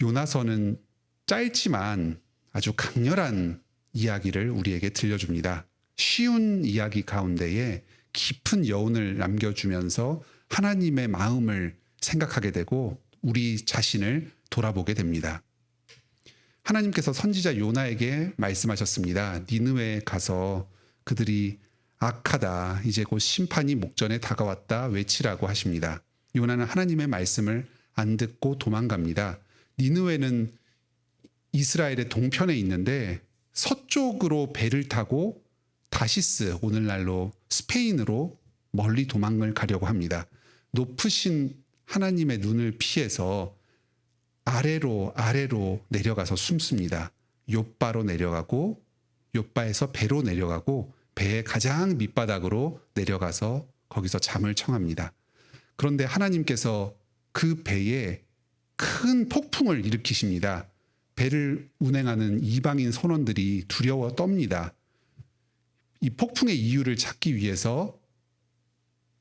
요나서는 짧지만 아주 강렬한 이야기를 우리에게 들려줍니다. 쉬운 이야기 가운데에 깊은 여운을 남겨주면서 하나님의 마음을 생각하게 되고 우리 자신을 돌아보게 됩니다. 하나님께서 선지자 요나에게 말씀하셨습니다. 니느웨에 가서 그들이 악하다, 이제 곧 심판이 목전에 다가왔다 외치라고 하십니다. 요나는 하나님의 말씀을 안 듣고 도망갑니다. 니느웨는 이스라엘의 동편에 있는데 서쪽으로 배를 타고 다시스, 오늘날로 스페인으로 멀리 도망을 가려고 합니다. 높으신 하나님의 눈을 피해서 아래로 내려가서 숨습니다. 욥바로 내려가고 욥바에서 배로 내려가고 배의 가장 밑바닥으로 내려가서 거기서 잠을 청합니다. 그런데 하나님께서 그 배에 큰 폭풍을 일으키십니다. 배를 운행하는 이방인 선원들이 두려워 떱니다. 이 폭풍의 이유를 찾기 위해서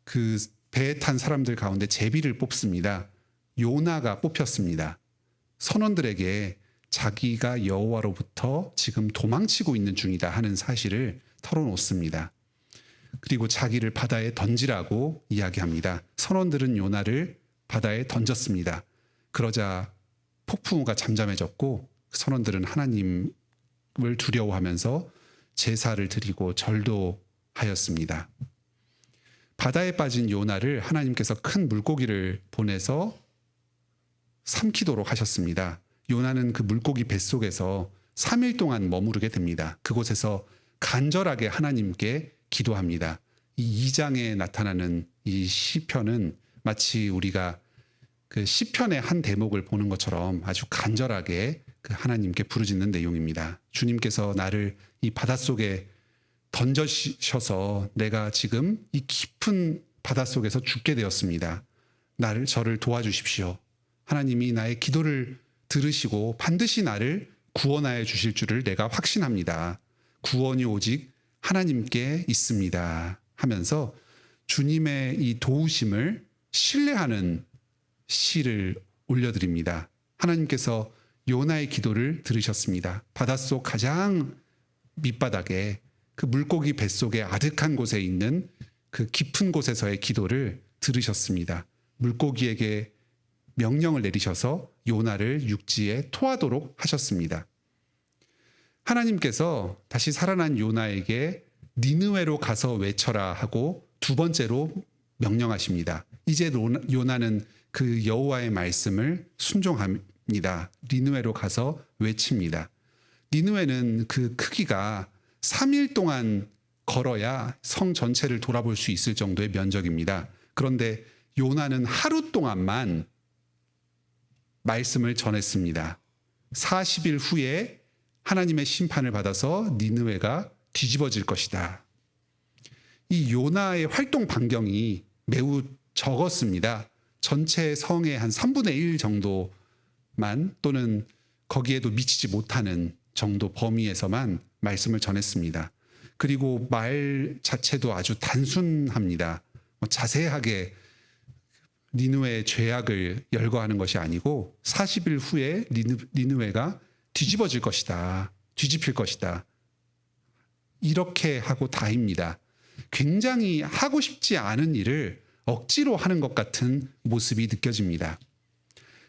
그 배에 탄 사람들 가운데 제비를 뽑습니다. 요나가 뽑혔습니다. 선원들에게 자기가 여호와로부터 지금 도망치고 있는 중이다 하는 사실을 털어놓습니다. 그리고 자기를 바다에 던지라고 이야기합니다. 선원들은 요나를 바다에 던졌습니다. 그러자 폭풍우가 잠잠해졌고 선원들은 하나님을 두려워하면서 제사를 드리고 절도하였습니다. 바다에 빠진 요나를 하나님께서 큰 물고기를 보내서 삼키도록 하셨습니다. 요나는 그 물고기 뱃속에서 3일 동안 머무르게 됩니다. 그곳에서 간절하게 하나님께 기도합니다. 이 2장에 나타나는 이 시편은 마치 우리가 그 시편의 한 대목을 보는 것처럼 아주 간절하게 그 하나님께 부르짖는 내용입니다. 주님께서 나를 이 바닷속에 던져셔서 내가 지금 이 깊은 바닷속에서 죽게 되었습니다. 저를 도와주십시오. 하나님이 나의 기도를 들으시고 반드시 나를 구원하여 주실 줄을 내가 확신합니다. 구원이 오직 하나님께 있습니다. 하면서 주님의 이 도우심을 신뢰하는 시를 올려드립니다. 하나님께서 요나의 기도를 들으셨습니다. 바닷속 가장 밑바닥에 그 물고기 뱃속의 아득한 곳에 있는 그 깊은 곳에서의 기도를 들으셨습니다. 물고기에게 명령을 내리셔서 요나를 육지에 토하도록 하셨습니다. 하나님께서 다시 살아난 요나에게 니느웨로 가서 외쳐라 하고 두 번째로 명령하십니다. 이제 요나는 그 여호와의 말씀을 순종합니다. 니느웨로 가서 외칩니다. 니느웨는 그 크기가 3일 동안 걸어야 성 전체를 돌아볼 수 있을 정도의 면적입니다. 그런데 요나는 하루 동안만 말씀을 전했습니다. 40일 후에 하나님의 심판을 받아서 니느웨가 뒤집어질 것이다. 이 요나의 활동 반경이 매우 적었습니다. 전체 성의 한 3분의 1 정도만 또는 거기에도 미치지 못하는 정도 범위에서만 말씀을 전했습니다. 그리고 말 자체도 아주 단순합니다. 자세하게 니느웨의 죄악을 열거하는 것이 아니고 40일 후에 니느웨가 뒤집어질 것이다. 뒤집힐 것이다. 이렇게 하고 다입니다. 굉장히 하고 싶지 않은 일을 억지로 하는 것 같은 모습이 느껴집니다.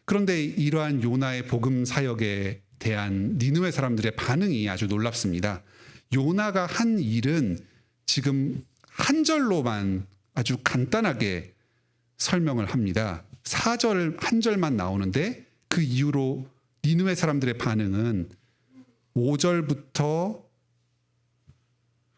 그런데 이러한 요나의 복음 사역에 대한 니느웨 사람들의 반응이 아주 놀랍습니다. 요나가 한 일은 지금 한 절로만 아주 간단하게 설명을 합니다. 4절 한 절만 나오는데 그 이후로 니느웨 사람들의 반응은 5절부터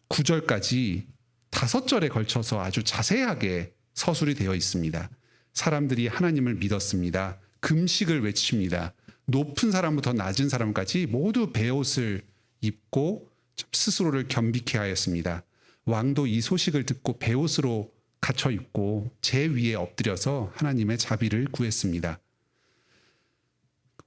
9절까지 5절에 걸쳐서 아주 자세하게 서술이 되어 있습니다. 사람들이 하나님을 믿었습니다. 금식을 외칩니다. 높은 사람부터 낮은 사람까지 모두 베옷을 입고 스스로를 겸비케 하였습니다. 왕도 이 소식을 듣고 베옷으로 갇혀 입고 제 위에 엎드려서 하나님의 자비를 구했습니다.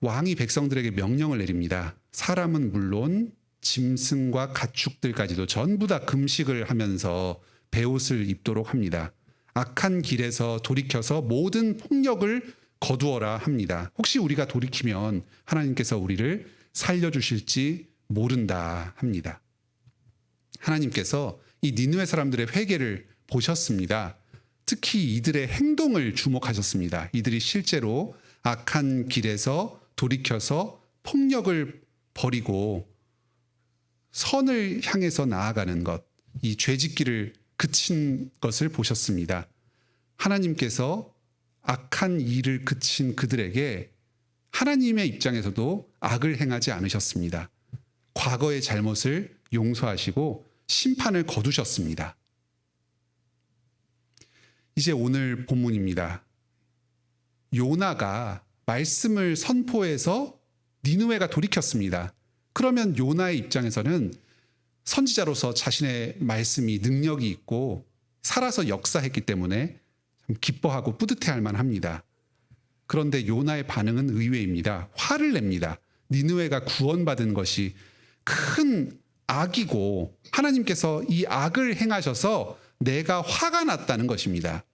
왕이 백성들에게 명령을 내립니다. 사람은 물론 짐승과 가축들까지도 전부 다 금식을 하면서 베옷을 입도록 합니다. 악한 길에서 돌이켜서 모든 폭력을 거두어라 합니다. 혹시 우리가 돌이키면 하나님께서 우리를 살려주실지 모른다 합니다. 하나님께서 이 니느웨 사람들의 회개를 보셨습니다. 특히 이들의 행동을 주목하셨습니다. 이들이 실제로 악한 길에서 돌이켜서 폭력을 버리고 선을 향해서 나아가는 것, 이 죄짓기를 그친 것을 보셨습니다. 하나님께서 악한 일을 그친 그들에게 하나님의 입장에서도 악을 행하지 않으셨습니다. 과거의 잘못을 용서하시고 심판을 거두셨습니다. 이제 오늘 본문입니다. 요나가 말씀을 선포해서 니느웨가 돌이켰습니다. 그러면 요나의 입장에서는 선지자로서 자신의 말씀이 능력이 있고 살아서 역사했기 때문에 참 기뻐하고 뿌듯해할 만합니다. 그런데 요나의 반응은 의외입니다. 화를 냅니다. 니느웨가 구원받은 것이 큰 악이고 하나님께서 이 악을 행하셔서 내가 화가 났다는 것입니다.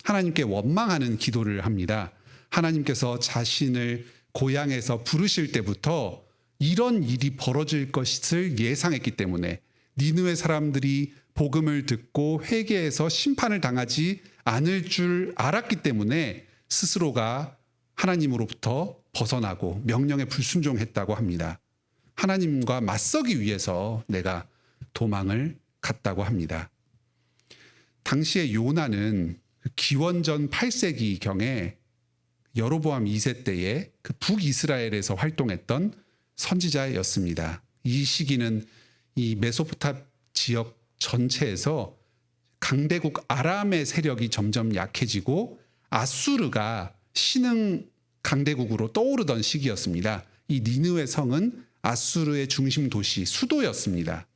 하나님께 원망하는 기도를 합니다. 하나님께서 자신을 고향에서 부르실 때부터 이런 일이 벌어질 것을 예상했기 때문에 니느웨 사람들이 복음을 듣고 회개해서 심판을 당하지 않을 줄 알았기 때문에 스스로가 하나님으로부터 벗어나고 명령에 불순종했다고 합니다. 하나님과 맞서기 위해서 내가 도망을 갔다고 합니다. 당시에 요나는 기원전 8세기경에 여로보암 2세 때에 그 북이스라엘에서 활동했던 선지자였습니다. 이 시기는 이 메소포탑 지역 전체에서 강대국 아람의 세력이 점점 약해지고 아수르가 신흥 강대국으로 떠오르던 시기였습니다. 이 니느웨 성은 아수르의 중심 도시, 수도였습니다.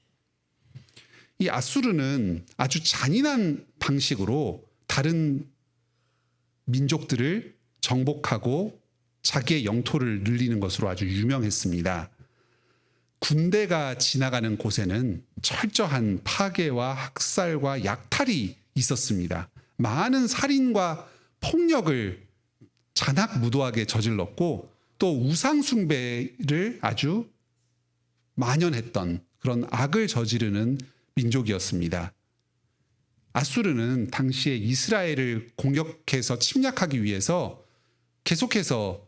이 아수르는 아주 잔인한 방식으로 다른 민족들을 정복하고 자기의 영토를 늘리는 것으로 아주 유명했습니다. 군대가 지나가는 곳에는 철저한 파괴와 학살과 약탈이 있었습니다. 많은 살인과 폭력을 잔악무도하게 저질렀고 또 우상숭배를 아주 만연했던 그런 악을 저지르는 민족이었습니다. 아수르는 당시에 이스라엘을 공격해서 침략하기 위해서 계속해서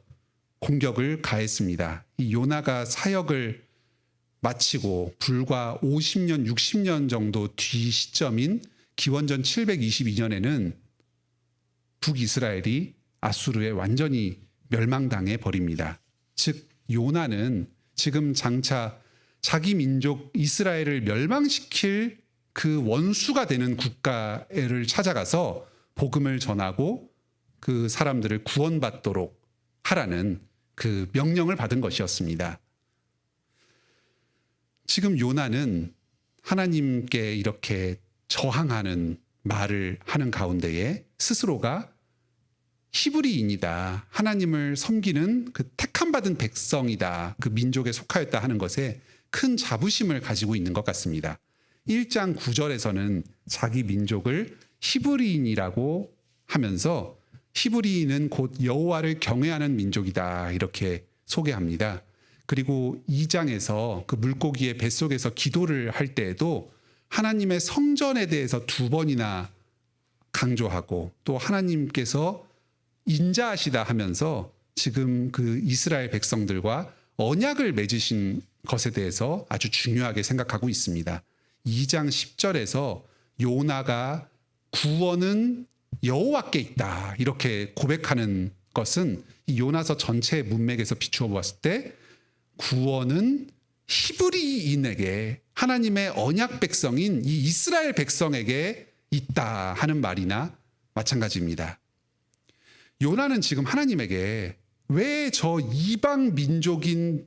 공격을 가했습니다. 이 요나가 사역을 마치고 불과 50년, 60년 정도 뒤 시점인 기원전 722년에는 북이스라엘이 아수르에 완전히 멸망당해 버립니다. 즉 요나는 지금 장차 자기 민족 이스라엘을 멸망시킬 그 원수가 되는 국가를 찾아가서 복음을 전하고 그 사람들을 구원받도록 하라는 그 명령을 받은 것이었습니다. 지금 요나는 하나님께 이렇게 저항하는 말을 하는 가운데에 스스로가 히브리인이다, 하나님을 섬기는 그 택함받은 백성이다, 그 민족에 속하였다 하는 것에 큰 자부심을 가지고 있는 것 같습니다. 1장 9절에서는 자기 민족을 히브리인이라고 하면서 히브리인은 곧 여호와를 경외하는 민족이다 이렇게 소개합니다. 그리고 2장에서 그 물고기의 뱃속에서 기도를 할 때에도 하나님의 성전에 대해서 2번이나 강조하고 또 하나님께서 인자하시다 하면서 지금 그 이스라엘 백성들과 언약을 맺으신 것에 대해서 아주 중요하게 생각하고 있습니다. 2장 10절에서 요나가 구원은 여호와께 있다 이렇게 고백하는 것은 이 요나서 전체의 문맥에서 비추어 보았을 때 구원은 히브리인에게 하나님의 언약 백성인 이 이스라엘 백성에게 있다 하는 말이나 마찬가지입니다. 요나는 지금 하나님에게 왜 저 이방 민족인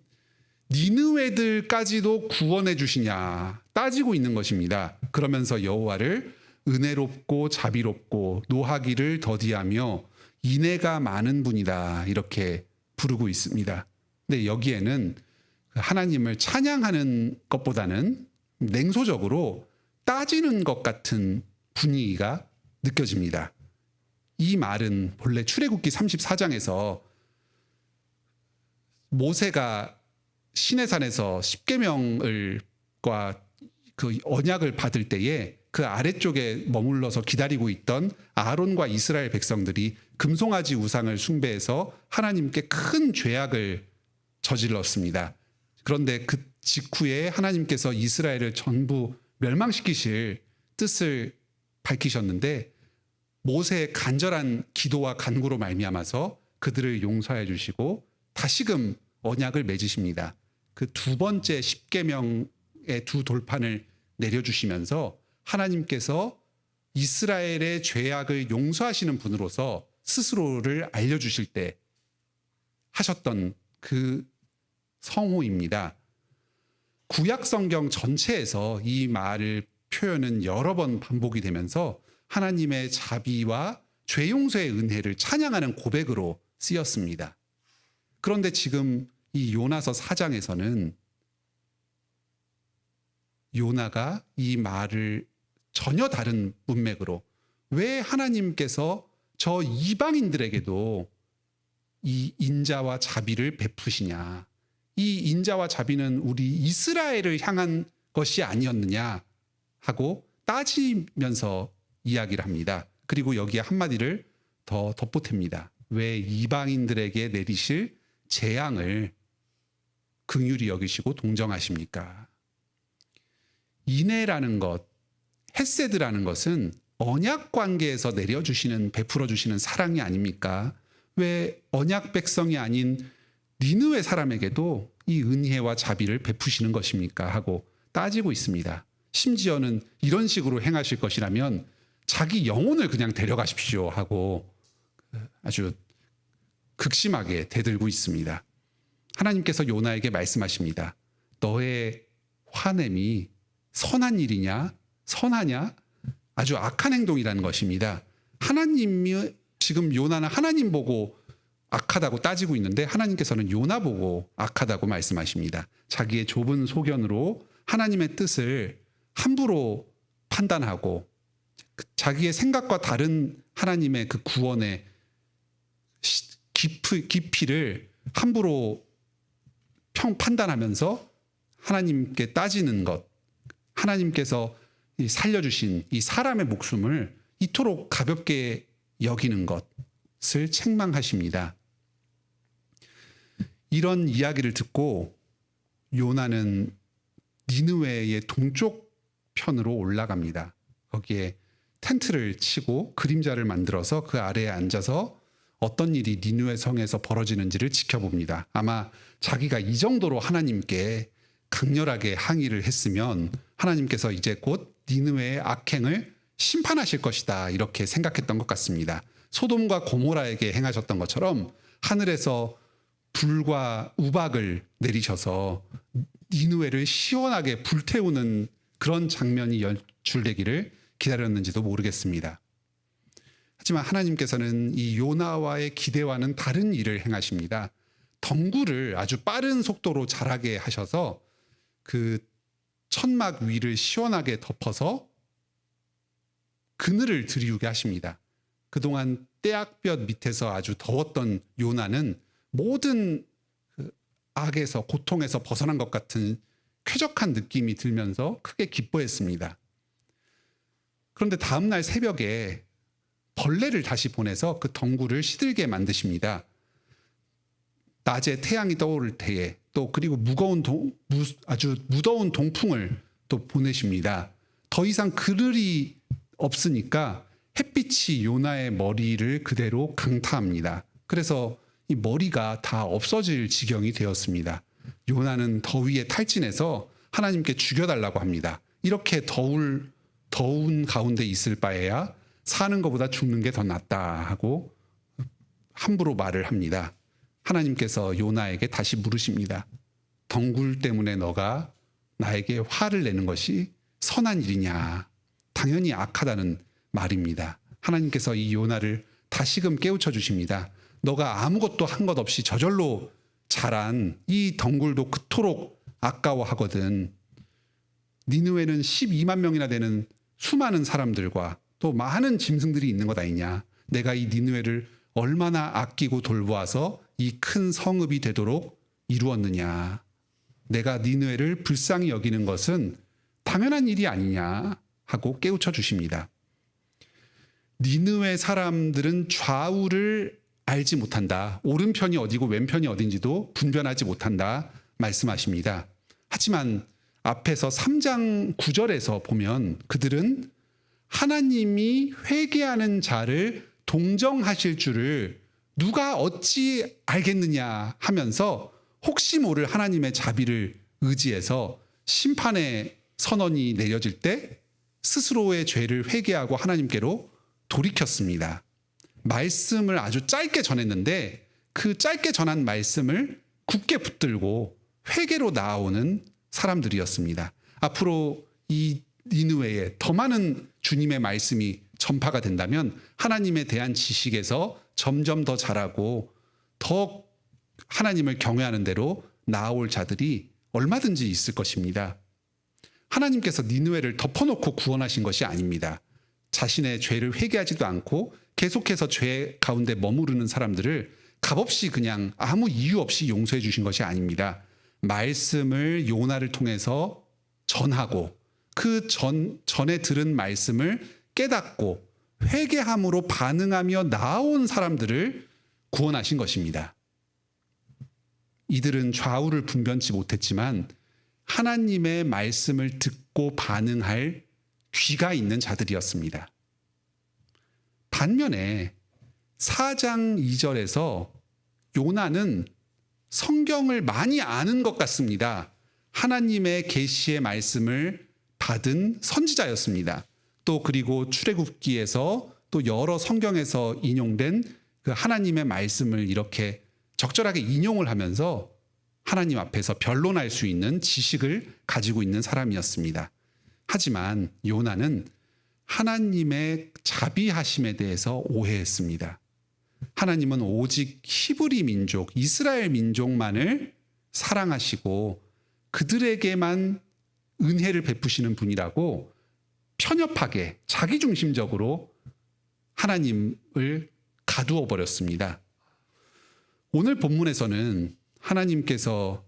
니느웨들까지도 구원해 주시냐 따지고 있는 것입니다. 그러면서 여호와를 은혜롭고 자비롭고 노하기를 더디하며 인애가 많은 분이다 이렇게 부르고 있습니다. 근데 여기에는 하나님을 찬양하는 것보다는 냉소적으로 따지는 것 같은 분위기가 느껴집니다. 이 말은 본래 출애굽기 34장에서 모세가 시내산에서 십계명을과 그 언약을 받을 때에 그 아래쪽에 머물러서 기다리고 있던 아론과 이스라엘 백성들이 금송아지 우상을 숭배해서 하나님께 큰 죄악을 저질렀습니다. 그런데 그 직후에 하나님께서 이스라엘을 전부 멸망시키실 뜻을 밝히셨는데 모세의 간절한 기도와 간구로 말미암아서 그들을 용서해 주시고 다시금 언약을 맺으십니다. 그 두 번째 십계명의 두 돌판을 내려주시면서 하나님께서 이스라엘의 죄악을 용서하시는 분으로서 스스로를 알려주실 때 하셨던 그 성호입니다. 구약 성경 전체에서 이 말을 표현은 여러 번 반복이 되면서 하나님의 자비와 죄 용서의 은혜를 찬양하는 고백으로 쓰였습니다. 그런데 지금 이 요나서 4장에서는 요나가 이 말을 전혀 다른 문맥으로 왜 하나님께서 저 이방인들에게도 이 인자와 자비를 베푸시냐, 이 인자와 자비는 우리 이스라엘을 향한 것이 아니었느냐 하고 따지면서 이야기를 합니다. 그리고 여기에 한마디를 더 덧보탭니다. 왜 이방인들에게 내리실 재앙을 긍휼히 여기시고 동정하십니까? 인애라는 것, 헤세드라는 것은 언약 관계에서 내려주시는, 베풀어 주시는 사랑이 아닙니까? 왜 언약 백성이 아닌 니느웨 사람에게도 이 은혜와 자비를 베푸시는 것입니까? 하고 따지고 있습니다. 심지어는 이런 식으로 행하실 것이라면 자기 영혼을 그냥 데려가십시오 하고 아주 극심하게 대들고 있습니다. 하나님께서 요나에게 말씀하십니다. 너의 화냄이 선한 일이냐, 선하냐, 아주 악한 행동이라는 것입니다. 하나님이 지금 요나는 하나님 보고 악하다고 따지고 있는데 하나님께서는 요나 보고 악하다고 말씀하십니다. 자기의 좁은 소견으로 하나님의 뜻을 함부로 판단하고 자기의 생각과 다른 하나님의 그 구원의 깊이를 함부로 판단하면서 하나님께 따지는 것, 하나님께서 살려주신 이 사람의 목숨을 이토록 가볍게 여기는 것을 책망하십니다. 이런 이야기를 듣고 요나는 니느웨의 동쪽 편으로 올라갑니다. 거기에 텐트를 치고 그림자를 만들어서 그 아래에 앉아서 어떤 일이 니느웨 성에서 벌어지는지를 지켜봅니다. 아마 자기가 이 정도로 하나님께 강렬하게 항의를 했으면 하나님께서 이제 곧 니느웨의 악행을 심판하실 것이다 이렇게 생각했던 것 같습니다. 소돔과 고모라에게 행하셨던 것처럼 하늘에서 불과 우박을 내리셔서 니느웨를 시원하게 불태우는 그런 장면이 연출되기를 기다렸는지도 모르겠습니다. 하지만 하나님께서는 이 요나와의 기대와는 다른 일을 행하십니다. 덩굴을 아주 빠른 속도로 자라게 하셔서 그 천막 위를 시원하게 덮어서 그늘을 들이우게 하십니다. 그동안 떼약볕 밑에서 아주 더웠던 요나는 모든 그 악에서 고통에서 벗어난 것 같은 쾌적한 느낌이 들면서 크게 기뻐했습니다. 그런데 다음날 새벽에 벌레를 다시 보내서 그 덩굴을 시들게 만드십니다. 낮에 태양이 떠오를 때에 또 그리고 아주 무더운 동풍을 또 보내십니다. 더 이상 그늘이 없으니까 햇빛이 요나의 머리를 그대로 강타합니다. 그래서 이 머리가 다 없어질 지경이 되었습니다. 요나는 더위에 탈진해서 하나님께 죽여달라고 합니다. 이렇게 더운 가운데 있을 바에야 사는 것보다 죽는 게 더 낫다 하고 함부로 말을 합니다. 하나님께서 요나에게 다시 물으십니다. 덩굴 때문에 너가 나에게 화를 내는 것이 선한 일이냐? 당연히 악하다는 말입니다. 하나님께서 이 요나를 다시금 깨우쳐 주십니다. 너가 아무것도 한 것 없이 저절로 자란 이 덩굴도 그토록 아까워하거든. 니느웨는 12만 명이나 되는 수많은 사람들과 또 많은 짐승들이 있는 것 아니냐. 내가 이 니느웨를 얼마나 아끼고 돌보아서 이 큰 성읍이 되도록 이루었느냐. 내가 니느웨를 불쌍히 여기는 것은 당연한 일이 아니냐 하고 깨우쳐 주십니다. 니느웨 사람들은 좌우를 알지 못한다. 오른편이 어디고 왼편이 어딘지도 분별하지 못한다 말씀하십니다. 하지만 앞에서 3장 9절에서 보면 그들은 하나님이 회개하는 자를 동정하실 줄을 누가 어찌 알겠느냐 하면서 혹시 모를 하나님의 자비를 의지해서 심판의 선언이 내려질 때 스스로의 죄를 회개하고 하나님께로 돌이켰습니다. 말씀을 아주 짧게 전했는데 그 짧게 전한 말씀을 굳게 붙들고 회개로 나아오는 사람들이었습니다. 앞으로 이 니느웨에 더 많은 주님의 말씀이 전파가 된다면 하나님에 대한 지식에서 점점 더 자라고 더 하나님을 경외하는 대로 나아올 자들이 얼마든지 있을 것입니다. 하나님께서 니느웨를 덮어놓고 구원하신 것이 아닙니다. 자신의 죄를 회개하지도 않고 계속해서 죄 가운데 머무르는 사람들을 값없이 그냥 아무 이유 없이 용서해 주신 것이 아닙니다. 말씀을 요나를 통해서 전하고 그 전에 들은 말씀을 깨닫고 회개함으로 반응하며 나아온 사람들을 구원하신 것입니다. 이들은 좌우를 분변치 못했지만 하나님의 말씀을 듣고 반응할 귀가 있는 자들이었습니다. 반면에 4장 2절에서 요나는 성경을 많이 아는 것 같습니다. 하나님의 계시의 말씀을 받은 선지자였습니다. 또 그리고 출애굽기에서 또 여러 성경에서 인용된 그 하나님의 말씀을 이렇게 적절하게 인용을 하면서 하나님 앞에서 변론할 수 있는 지식을 가지고 있는 사람이었습니다. 하지만 요나는 하나님의 자비하심에 대해서 오해했습니다. 하나님은 오직 히브리 민족, 이스라엘 민족만을 사랑하시고 그들에게만 은혜를 베푸시는 분이라고 편협하게 자기중심적으로 하나님을 가두어 버렸습니다. 오늘 본문에서는 하나님께서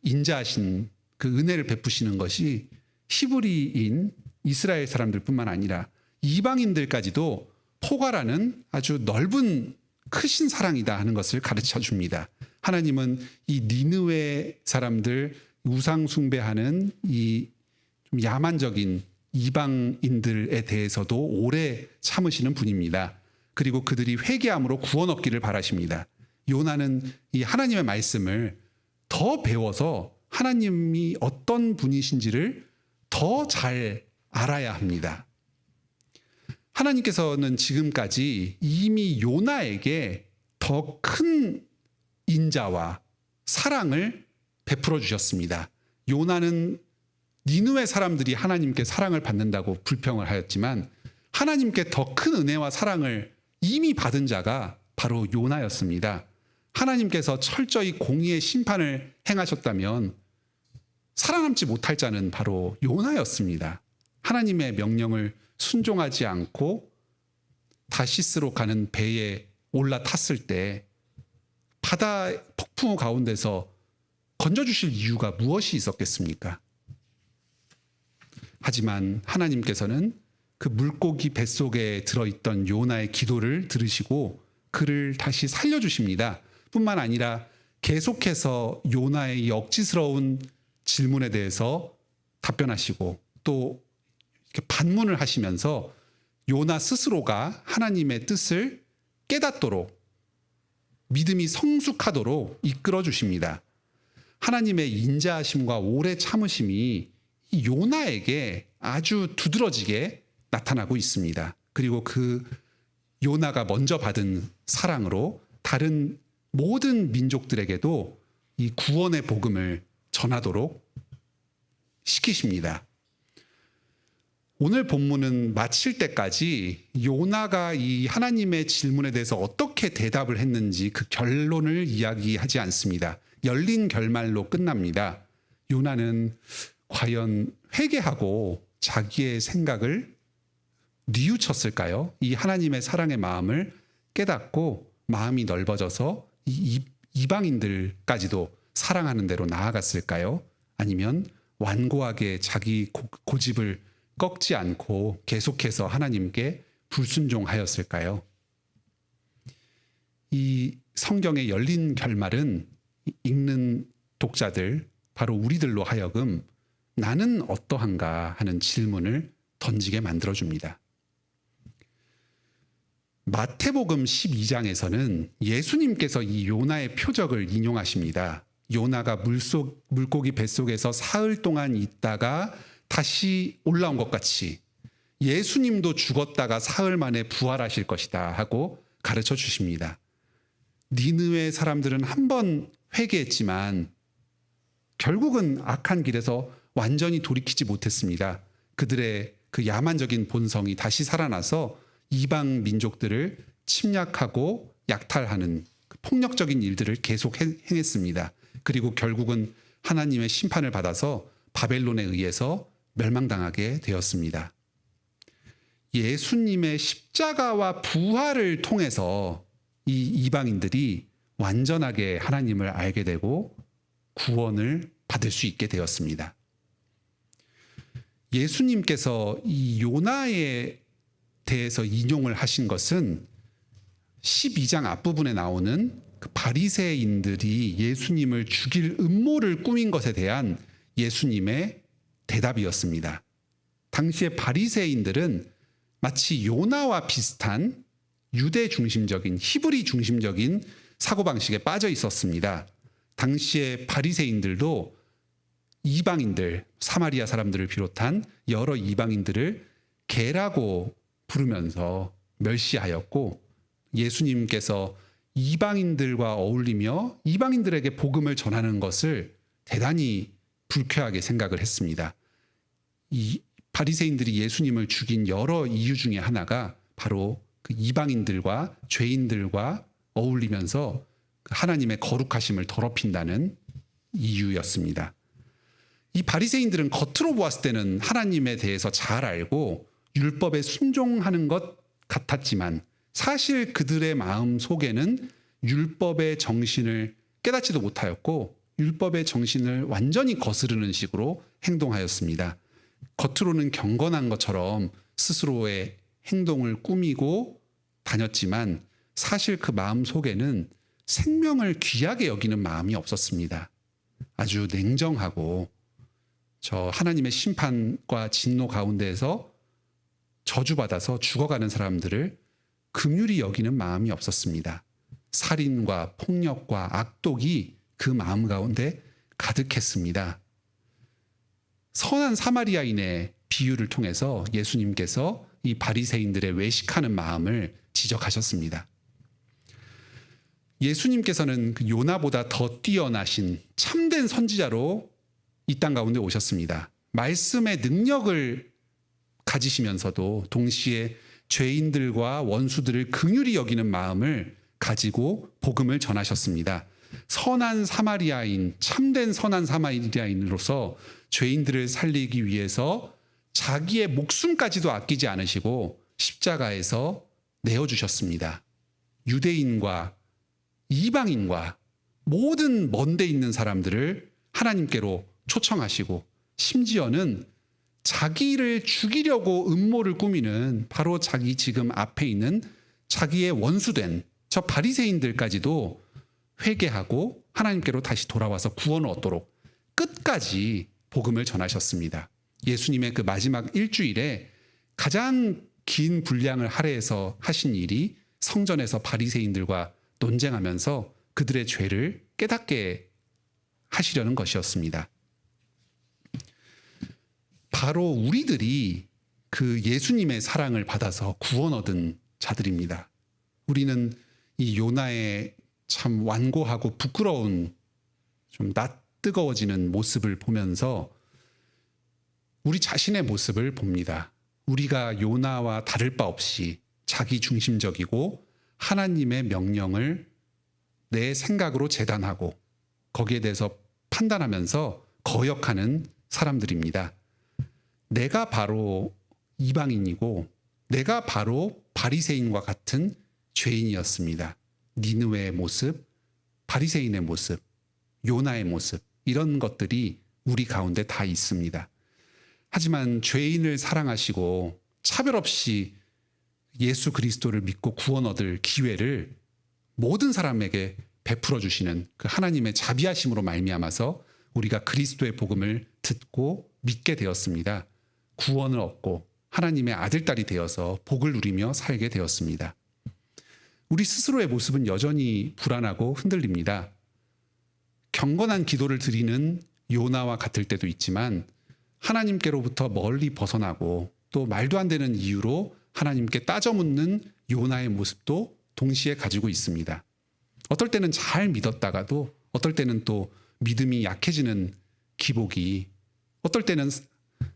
인자하신 그 은혜를 베푸시는 것이 히브리인 이스라엘 사람들뿐만 아니라 이방인들까지도 포괄하는 아주 넓은 크신 사랑이다 하는 것을 가르쳐 줍니다. 하나님은 이 니느웨 사람들 우상 숭배하는 이 좀 야만적인 이방인들에 대해서도 오래 참으시는 분입니다. 그리고 그들이 회개함으로 구원 얻기를 바라십니다. 요나는 이 하나님의 말씀을 더 배워서 하나님이 어떤 분이신지를 더 잘 알아야 합니다. 하나님께서는 지금까지 이미 요나에게 더 큰 인자와 사랑을 베풀어 주셨습니다. 요나는 니느웨 사람들이 하나님께 사랑을 받는다고 불평을 하였지만 하나님께 더 큰 은혜와 사랑을 이미 받은 자가 바로 요나였습니다. 하나님께서 철저히 공의의 심판을 행하셨다면 살아남지 못할 자는 바로 요나였습니다. 하나님의 명령을 순종하지 않고 다시스로 가는 배에 올라탔을 때 바다 폭풍우 가운데서 건져주실 이유가 무엇이 있었겠습니까? 하지만 하나님께서는 그 물고기 뱃속에 들어있던 요나의 기도를 들으시고 그를 다시 살려주십니다. 뿐만 아니라 계속해서 요나의 이 억지스러운 질문에 대해서 답변하시고 또 이렇게 반문을 하시면서 요나 스스로가 하나님의 뜻을 깨닫도록 믿음이 성숙하도록 이끌어 주십니다. 하나님의 인자하심과 오래 참으심이 이 요나에게 아주 두드러지게 나타나고 있습니다. 그리고 그 요나가 먼저 받은 사랑으로 다른 모든 민족들에게도 이 구원의 복음을 전하도록 시키십니다. 오늘 본문은 마칠 때까지 요나가 이 하나님의 질문에 대해서 어떻게 대답을 했는지 그 결론을 이야기하지 않습니다. 열린 결말로 끝납니다. 요나는 과연 회개하고 자기의 생각을 뉘우쳤을까요? 이 하나님의 사랑의 마음을 깨닫고 마음이 넓어져서 이 이방인들까지도 사랑하는 대로 나아갔을까요? 아니면 완고하게 자기 고집을 꺾지 않고 계속해서 하나님께 불순종하였을까요? 이 성경의 열린 결말은 읽는 독자들, 바로 우리들로 하여금 나는 어떠한가 하는 질문을 던지게 만들어줍니다. 마태복음 12장에서는 예수님께서 이 요나의 표적을 인용하십니다. 요나가 물고기 뱃속에서 사흘 동안 있다가 다시 올라온 것 같이 예수님도 죽었다가 사흘 만에 부활하실 것이다 하고 가르쳐 주십니다. 니느웨 사람들은 한 번 회개했지만 결국은 악한 길에서 완전히 돌이키지 못했습니다. 그들의 그 야만적인 본성이 다시 살아나서 이방 민족들을 침략하고 약탈하는 폭력적인 일들을 계속 행했습니다. 그리고 결국은 하나님의 심판을 받아서 바벨론에 의해서 멸망당하게 되었습니다. 예수님의 십자가와 부활을 통해서 이 이방인들이 완전하게 하나님을 알게 되고 구원을 받을 수 있게 되었습니다. 예수님께서 이 요나에 대해서 인용을 하신 것은 12장 앞부분에 나오는 그 바리새인들이 예수님을 죽일 음모를 꾸민 것에 대한 예수님의 대답이었습니다. 당시의 바리새인들은 마치 요나와 비슷한 유대 중심적인, 히브리 중심적인 사고방식에 빠져 있었습니다. 당시의 바리새인들도 이방인들, 사마리아 사람들을 비롯한 여러 이방인들을 개라고 부르면서 멸시하였고, 예수님께서 이방인들과 어울리며 이방인들에게 복음을 전하는 것을 대단히 불쾌하게 생각을 했습니다. 이 바리새인들이 예수님을 죽인 여러 이유 중에 하나가 바로 그 이방인들과 죄인들과 어울리면서 하나님의 거룩하심을 더럽힌다는 이유였습니다. 이 바리새인들은 겉으로 보았을 때는 하나님에 대해서 잘 알고 율법에 순종하는 것 같았지만 사실 그들의 마음 속에는 율법의 정신을 깨닫지도 못하였고 율법의 정신을 완전히 거스르는 식으로 행동하였습니다. 겉으로는 경건한 것처럼 스스로의 행동을 꾸미고 다녔지만 사실 그 마음 속에는 생명을 귀하게 여기는 마음이 없었습니다. 아주 냉정하고 저 하나님의 심판과 진노 가운데에서 저주받아서 죽어가는 사람들을 긍휼히 여기는 마음이 없었습니다. 살인과 폭력과 악독이 그 마음 가운데 가득했습니다. 선한 사마리아인의 비유를 통해서 예수님께서 이 바리새인들의 외식하는 마음을 지적하셨습니다. 예수님께서는 그 요나보다 더 뛰어나신 참된 선지자로 이 땅 가운데 오셨습니다. 말씀의 능력을 가지시면서도 동시에 죄인들과 원수들을 긍휼히 여기는 마음을 가지고 복음을 전하셨습니다. 선한 사마리아인, 참된 선한 사마리아인으로서 죄인들을 살리기 위해서 자기의 목숨까지도 아끼지 않으시고 십자가에서 내어주셨습니다. 유대인과 이방인과 모든 먼데 있는 사람들을 하나님께로 초청하시고 심지어는 자기를 죽이려고 음모를 꾸미는 바로 자기 지금 앞에 있는 자기의 원수된 저 바리새인들까지도 회개하고 하나님께로 다시 돌아와서 구원을 얻도록 끝까지 복음을 전하셨습니다. 예수님의 그 마지막 일주일에 가장 긴 분량을 할애해서 하신 일이 성전에서 바리새인들과 논쟁하면서 그들의 죄를 깨닫게 하시려는 것이었습니다. 바로 우리들이 그 예수님의 사랑을 받아서 구원 얻은 자들입니다. 우리는 이 요나의 참 완고하고 부끄러운 좀 낯뜨거워지는 모습을 보면서 우리 자신의 모습을 봅니다. 우리가 요나와 다를 바 없이 자기 중심적이고 하나님의 명령을 내 생각으로 재단하고 거기에 대해서 판단하면서 거역하는 사람들입니다. 내가 바로 이방인이고 내가 바로 바리새인과 같은 죄인이었습니다. 니느웨의 모습, 바리새인의 모습, 요나의 모습, 이런 것들이 우리 가운데 다 있습니다. 하지만 죄인을 사랑하시고 차별 없이 예수 그리스도를 믿고 구원 얻을 기회를 모든 사람에게 베풀어 주시는 그 하나님의 자비하심으로 말미암아서 우리가 그리스도의 복음을 듣고 믿게 되었습니다. 구원을 얻고 하나님의 아들딸이 되어서 복을 누리며 살게 되었습니다. 우리 스스로의 모습은 여전히 불안하고 흔들립니다. 경건한 기도를 드리는 요나와 같을 때도 있지만 하나님께로부터 멀리 벗어나고 또 말도 안 되는 이유로 하나님께 따져 묻는 요나의 모습도 동시에 가지고 있습니다. 어떨 때는 잘 믿었다가도 어떨 때는 또 믿음이 약해지는 기복이, 어떨 때는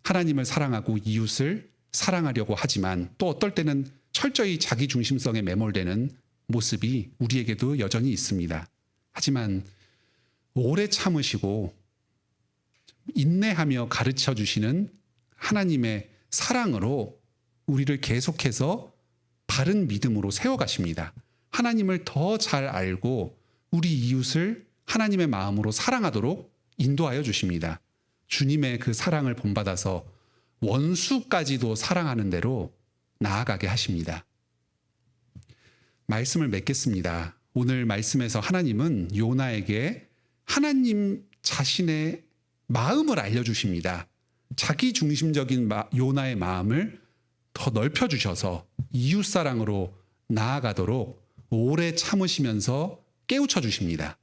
하나님을 사랑하고 이웃을 사랑하려고 하지만 또 어떨 때는 철저히 자기 중심성에 매몰되는 모습이 우리에게도 여전히 있습니다. 하지만 오래 참으시고 인내하며 가르쳐 주시는 하나님의 사랑으로 우리를 계속해서 바른 믿음으로 세워가십니다. 하나님을 더 잘 알고 우리 이웃을 하나님의 마음으로 사랑하도록 인도하여 주십니다. 주님의 그 사랑을 본받아서 원수까지도 사랑하는 대로 나아가게 하십니다. 말씀을 맺겠습니다. 오늘 말씀에서 하나님은 요나에게 하나님 자신의 마음을 알려주십니다. 자기 중심적인 요나의 마음을 더 넓혀주셔서 이웃사랑으로 나아가도록 오래 참으시면서 깨우쳐 주십니다.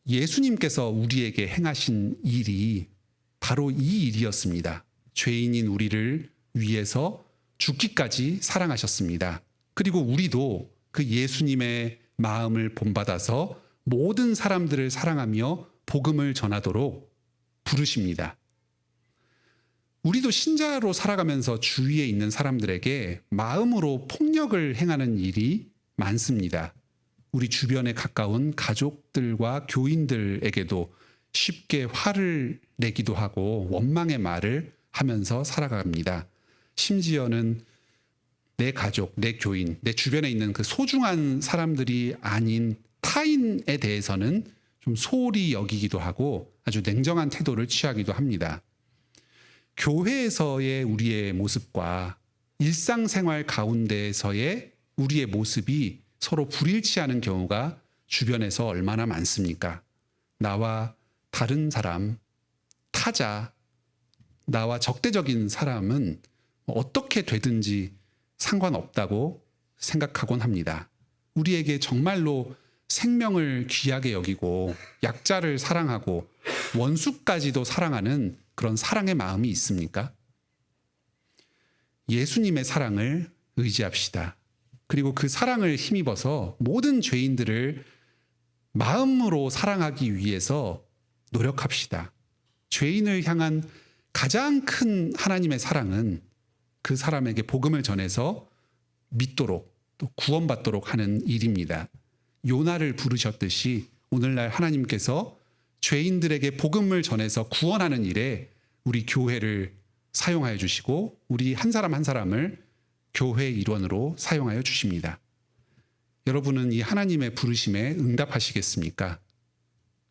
예수님께서 우리에게 행하신 일이 바로 이 일이었습니다. 죄인인 우리를 위해서 죽기까지 사랑하셨습니다. 그리고 우리도 그 예수님의 마음을 본받아서 모든 사람들을 사랑하며 복음을 전하도록 부르십니다. 우리도 신자로 살아가면서 주위에 있는 사람들에게 마음으로 폭력을 행하는 일이 많습니다. 우리 주변에 가까운 가족들과 교인들에게도 쉽게 화를 내기도 하고 원망의 말을 하면서 살아갑니다. 심지어는 내 가족, 내 교인, 내 주변에 있는 그 소중한 사람들이 아닌 타인에 대해서는 좀 소홀히 여기기도 하고 아주 냉정한 태도를 취하기도 합니다. 교회에서의 우리의 모습과 일상생활 가운데에서의 우리의 모습이 서로 불일치하는 경우가 주변에서 얼마나 많습니까? 나와 다른 사람, 타자, 나와 적대적인 사람은 어떻게 되든지 상관없다고 생각하곤 합니다. 우리에게 정말로 생명을 귀하게 여기고 약자를 사랑하고 원수까지도 사랑하는 그런 사랑의 마음이 있습니까? 예수님의 사랑을 의지합시다. 그리고 그 사랑을 힘입어서 모든 죄인들을 마음으로 사랑하기 위해서 노력합시다. 죄인을 향한 가장 큰 하나님의 사랑은 그 사람에게 복음을 전해서 믿도록 또 구원받도록 하는 일입니다. 요나를 부르셨듯이 오늘날 하나님께서 죄인들에게 복음을 전해서 구원하는 일에 우리 교회를 사용하여 주시고 우리 한 사람 한 사람을 교회 일원으로 사용하여 주십니다. 여러분은 이 하나님의 부르심에 응답하시겠습니까?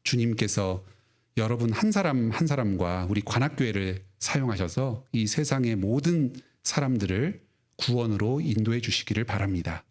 주님께서 여러분 한 사람 한 사람과 우리 관악교회를 사용하셔서 이 세상의 모든 사람들을 구원으로 인도해 주시기를 바랍니다.